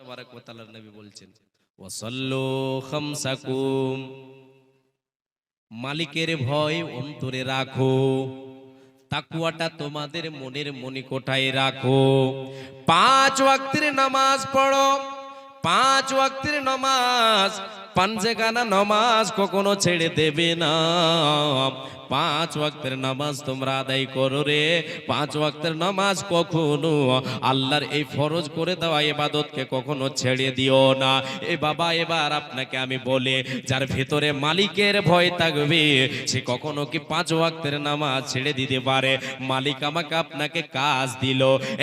তাবারাক ওয়া তাআলার নবী বলছেন ওয়াসাল্লু খামসাকুম, মালিকের ভয় অন্তরে রাখো, তাকওয়াটা তোমাদের মনের মনিকোঠায় রাখো। 5 ওয়াক্তের নামাজ পড়ো, 5 ওয়াক্তের নামাজ, পাঞ্জেগানা নামাজ কখনো ছেড়ে দেবে না। 5 ওয়াক্তের নামাজ তোমরা আদায় করো রে। 5 ওয়াক্তের নামাজ কখনো আল্লাহর এই ফরজ করে দেওয়া ইবাদতকে কখনো ছেড়ে দিও না। এ বাবা, এবার আপনাকে আমি বলে, যার ভেতরে মালিকের ভয় থাকবে সে কখনো কি 5 ওয়াক্তের নামাজ ছেড়ে দিতে পারে? মালিক আমাকে আপনাকে কাজ দিল,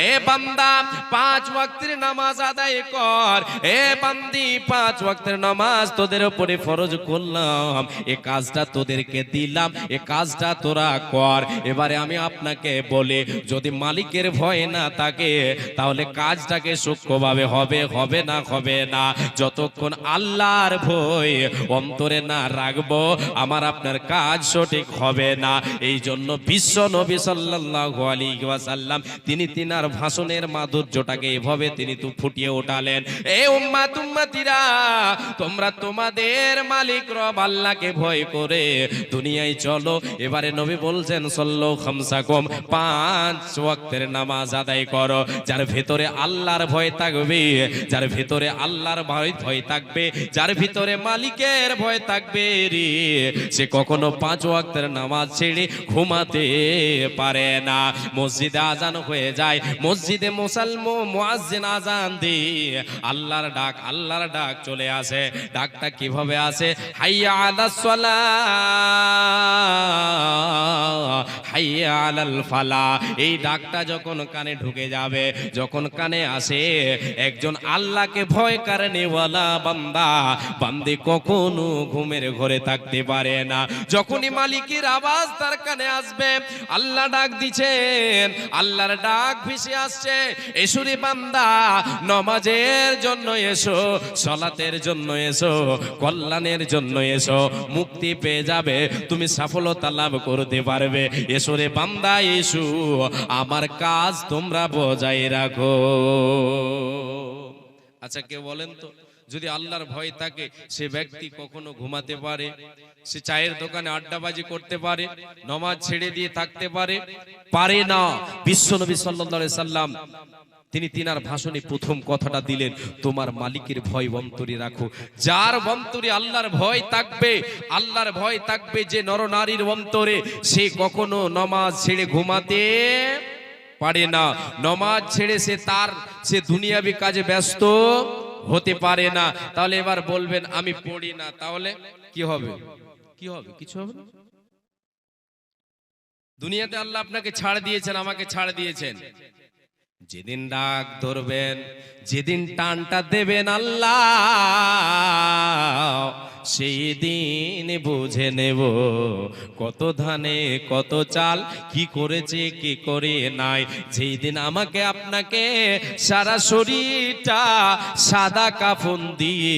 এ বান্দা 5 ওয়াক্তের নামাজ আদায় কর, এ বান্দি 5 ওয়াক্তের নামাজ তোদের উপরে ফরজ করলাম, এ কাজটা তোদেরকে দিলাম, এ কাজটা তোরা কর। এবারে আমি আপনাকে বলে, যদি মালিকের ভয় না থাকে তাহলে কাজটাকে সূক্ষ্মভাবে হবে না হবে না। যতক্ষণ আল্লাহর ভয় অন্তরে না রাখবো আমার আপনার কাজ সঠিক হবে না। এই জন্য বিশ্ব নবী সাল্লাল্লাহু আলাইহি ওয়াসাল্লাম তিনি তিনার ভাষণের মাধুর্যটাকে এভাবে তিনি তো ফুটিয়ে ওঠালেন, এ উম্মাত উম্মতিরা, তোমরা তোমাদের মালিক রব আল্লাহকে ভয় করে দুনিয়ায় চলো। এবারে নবী বলছেন সল্লু খামসাকুম, 5 ওয়াক্তের নামাজ আদায় করো। যার ভেতরে আল্লাহর ভয় থাকবে, যার ভেতরে আল্লাহর ভয় থাকবে, যার ভিতরে মালিকের ভয় থাকবে রে, সে কখনো 5 ওয়াক্তের নামাজ ছেড়ে ঘুমাতে পারে না। মসজিদে আজান হয়ে যায়, মসজিদে মুয়াজ্জিন আজান দিয়ে আল্লাহর ডাক চলে আসে। ডাকটা কিভাবে আসে? হাইয়া আলাস সালাহ, হাইয়া আলাল ফালাহ। এই ডাকটা যখন কানে ঢুকে যাবে, যখন কানে আসে, একজন আল্লাহকে ভয় কারণেওয়ালা বান্দা বান্দি কখনো ঘুমের ঘরে থাকতে পারে না। যখনই মালিকের আওয়াজ তার কানে আসবে, আল্লাহ ডাক দিচ্ছেন, আল্লাহর ডাক ভেসে আসছে, এসো রে বান্দা, নামাজের জন্য এসো, সালাতের জন্য এসো, কল্যাণের জন্য এসো, মুক্তি পেয়ে যাবে, তুমি সফলতা লাভ করতে পারবে। এসো রে বান্দা এসো, আমার কাজ তোমরা বজায় রাখো। আচ্ছা কেউ বলেন তো, যদি আল্লাহর ভয় থাকে সে ব্যক্তি কখনো ঘুমাতে পারে? সে চায়ের দোকানে আড্ডাবাজি করতে পারে? নামাজ ছেড়ে দিয়ে থাকতে পারে? পারে না। বিশ্বনবী সাল্লাল্লাহু আলাইহি সাল্লাম তিনি তিনার ভাষণে প্রথম কথাটা দিলেন, তোমার মালিকের ভয় অন্তরে রাখো। যার অন্তরে আল্লাহর ভয় থাকবে, আল্লাহর ভয় থাকবে যে নরনারীর অন্তরে, সে কখনো নামাজ ছেড়ে ঘুমাতে পারে না। নামাজ ছেড়ে সে দুনিয়াবি কাজে ব্যস্ত হতে পারে না। তাহলে এবার বলবেন আমি পড়ি না, তাহলে কি হবে? কি হবে? কিছু হবে না। দুনিয়াতে আল্লাহ আপনাকে ছাড় দিয়েছেন, আমাকে ছাড় দিয়েছেন। যেদিন ডাক ধরবেন, যেদিন টানটা দেবেন আল্লাহ, সেই দিন বুঝে নেব কত ধানে কত চাল, কি করেছে কি করে নাই। যেই দিন আমাকে আপনাকে সারা শরীরটা সাদা কাফন দিয়ে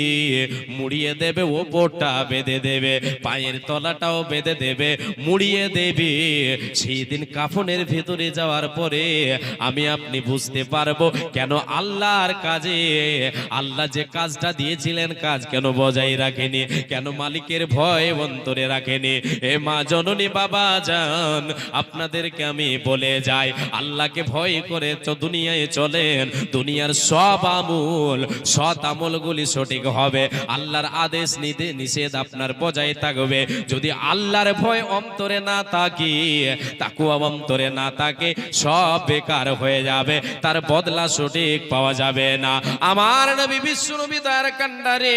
মুড়িয়ে দেবে, ওপরটা বেঁধে দেবে, পায়ের তলাটাও বেঁধে দেবে, মুড়িয়ে দেবে, সেই দিন কাফনের ভেতরে যাওয়ার পরে আমি আপনি বুঝতে পারবো কেন আল্লাহর কাজে, আল্লাহ যে কাজটা দিয়েছিলেন কাজ কেন বজায় রাখেনি, কেন মালিকের ভয় অন্তরে রাখেনি। এ মা জননী বাবা জান, আপনাদেরকে আমি বলে যাই, আল্লাহকে ভয় করে তো দুনিয়ায় চলেন, দুনিয়ার সব আমল সৎ আমলগুলি সঠিক হবে, আল্লাহর আদেশ নিষেধ আপনার বজায় থাকবে। যদি আল্লাহর ভয় অন্তরে না থাকে, তাকওয়া অন্তরে না থাকে, সব বেকার হয়ে যাবে, তার বদলা সঠিক পাওয়া যাবে না। আমার নবী বিশ্ব নবী দয়ার কান্ডারে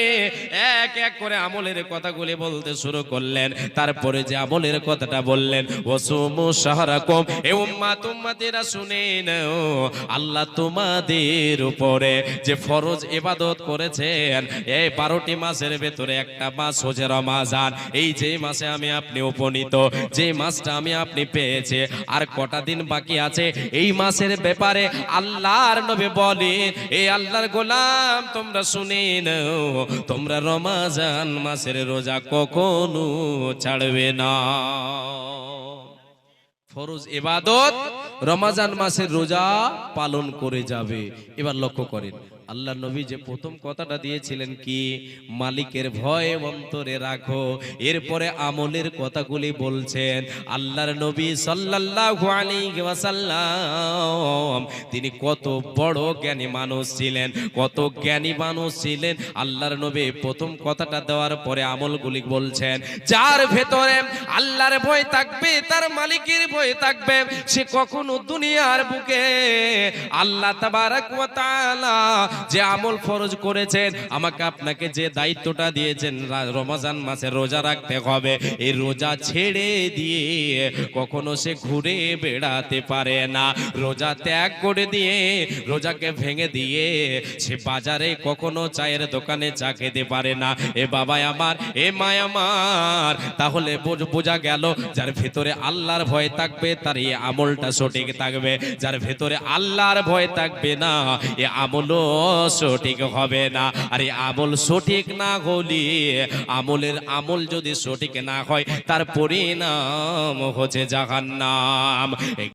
এক এক করে আমলের কথাগুলি বলতে শুরু করলেন। তারপরে যে আমলের কথাটা বললেন, ওয়াসুমু শাহরাকুম, এ উম্মাত উম্মতিরা শুনে নাও, আল্লাহ তোমাদের উপরে যে ফরজ ইবাদত করেছেন, এই 12টি মাসের ভেতরে একটা মাস হচ্ছে রমাজান। এই যে মাসে আমি আপনি উপনীত, যে মাসটা আমি আপনি পেয়েছে, আর কটা দিন বাকি আছে এই মাসের ব্যাপারে আল্লাহর নবী বলেন, এই আল্লাহর গোলাম তোমরা শুনে নাও, তোমরা রমাজান মাসের রোজা কখনো ছাড়বে না। ফরজ ইবাদত রমাজান মাসের রোজা পালন করে যাবে। এবার লক্ষ্য করেন, আল্লাহ নবী যে প্রথম কথাটা দিয়েছিলেন কি, মালিকের ভয় অন্তরে রাখো। এরপরে আমলের কথাগুলি বলছেন আল্লাহর নবী সাল্লাল্লাহু আলাইহি ওয়াসাল্লাম। তিনি কত বড় জ্ঞানী মানুষ ছিলেন, কত জ্ঞানী মানুষ ছিলেন। আল্লাহর নবী প্রথম কথাটা দেওয়ার পরে আমলগুলি বলছেন, যার ভেতরে আল্লাহর ভয় থাকবে, তার মালিকের ভয় থাকবে, সে কখনো দুনিয়ার বুকে আল্লাহ তাবারক ওয়া তাআলা যে আমল ফরজ করেছেন, আমাকে আপনাকে যে দায়িত্বটা দিয়েছেন রমজান মাসে রোজা রাখতে হবে, এই রোজা ছেড়ে দিয়ে কখনো সে ঘুরে বেড়াতে পারে না। রোজা ত্যাগ করে দিয়ে, রোজাকে ভেঙে দিয়ে সে বাজারে কখনো চায়ের দোকানে চা খেতে পারে না। এ বাবা আমার, এ মা আমার, তাহলে বোঝা গেল যার ভেতরে আল্লাহর ভয় থাকবে তার এই আমলটা সঠিক থাকবে। যার ভেতরে আল্লাহর ভয় থাকবে না, এ আমলও সঠিক হবে না। আর এই আমল সঠিক না হলে, আমল যদি সঠিক না হয়, তার পরিণাম হচ্ছে জাহান্নাম।